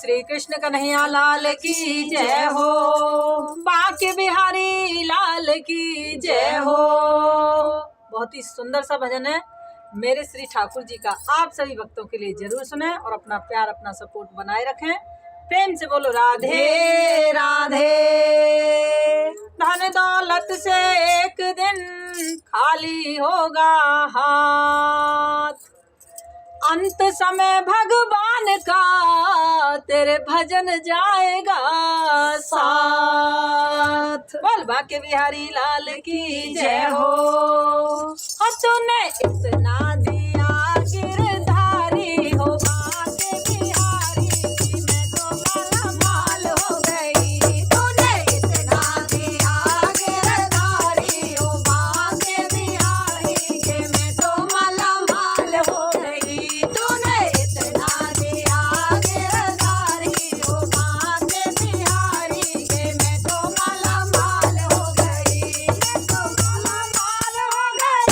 श्री कृष्ण कन्हैया लाल की जय हो, बांके बिहारी लाल की जय हो। बहुत ही सुंदर सा भजन है मेरे श्री ठाकुर जी का। आप सभी भक्तों के लिए जरूर सुने और अपना प्यार अपना सपोर्ट बनाए रखें। प्रेम से बोलो राधे राधे। धन दौलत से एक दिन खाली होगा हाथ, अंत समय भगवान का तेरे भजन जाएगा साथ। बोल बांके बिहारी लाल की जय हो। तूने इतना दिया गिरधारी हो बांके बिहारी की, मैं तो माला माल हो गई। तूने इतना दिया गिरधारी हो बांके बिहारी के, मैं तो माला माल हो गई। तूने इतना दिया गिरधारी हो बांके बिहारी के, मैं तो माला माल हो गई। मैं तो माला माल हो गई।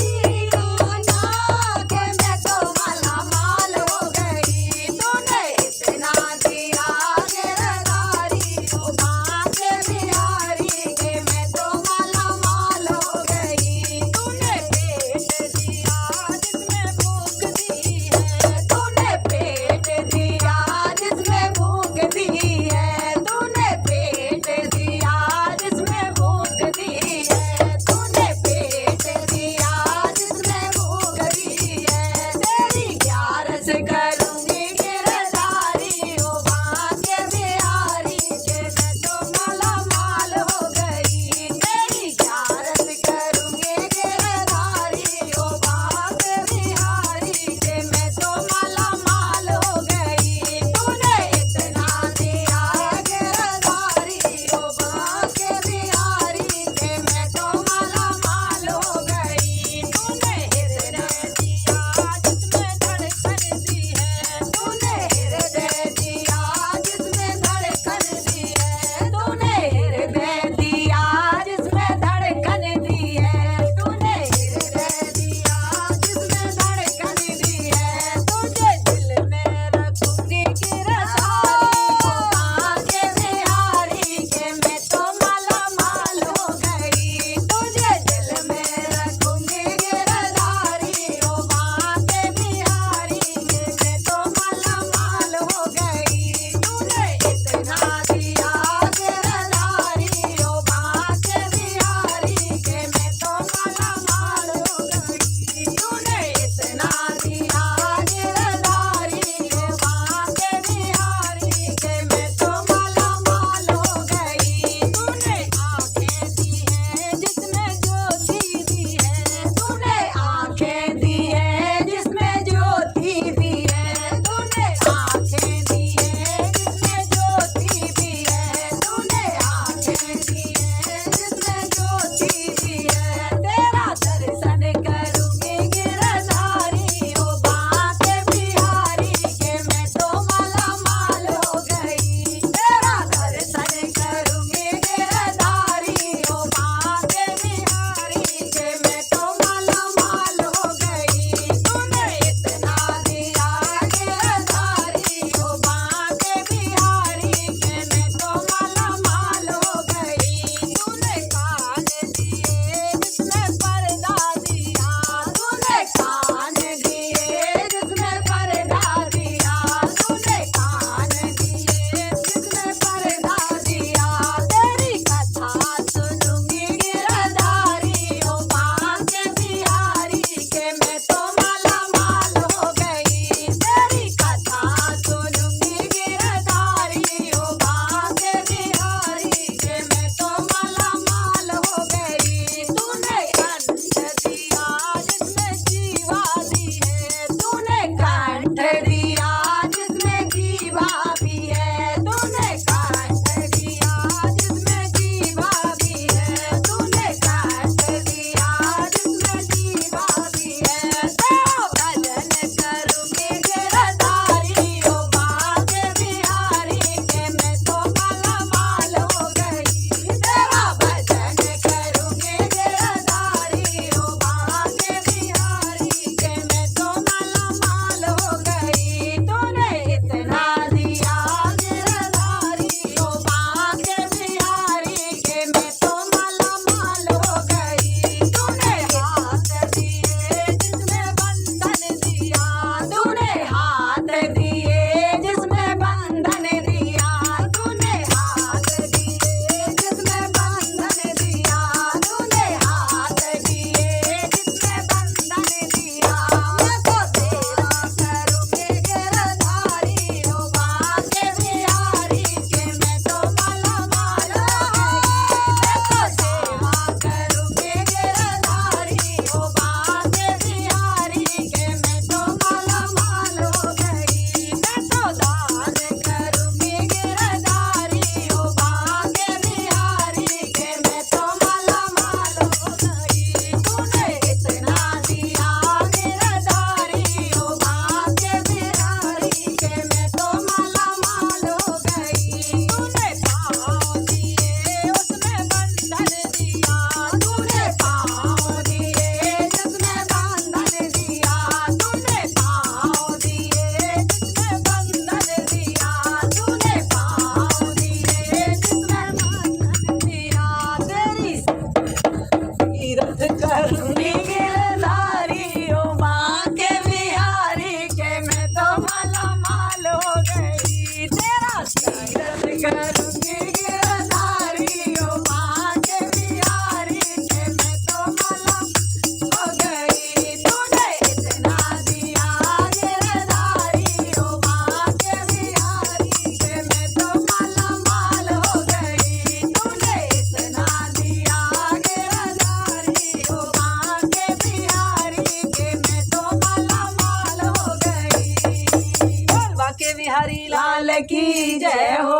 तेरा तीरथ करूंगी गिरधारी ओ माँ के बिहारी के मैं तो माला हो गई तूने इतना दिया गिरधारी ओ माँ के बिहारी के मैं तो माला माल हो गई तूने इतना दिया गिरधारी ओ माँ के बिहारी के मैं तो माला माल हो गई। बोल बाके बिहारी लाल की जय हो,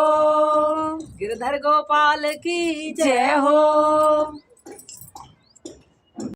गिरधर गोपाल की जय हो।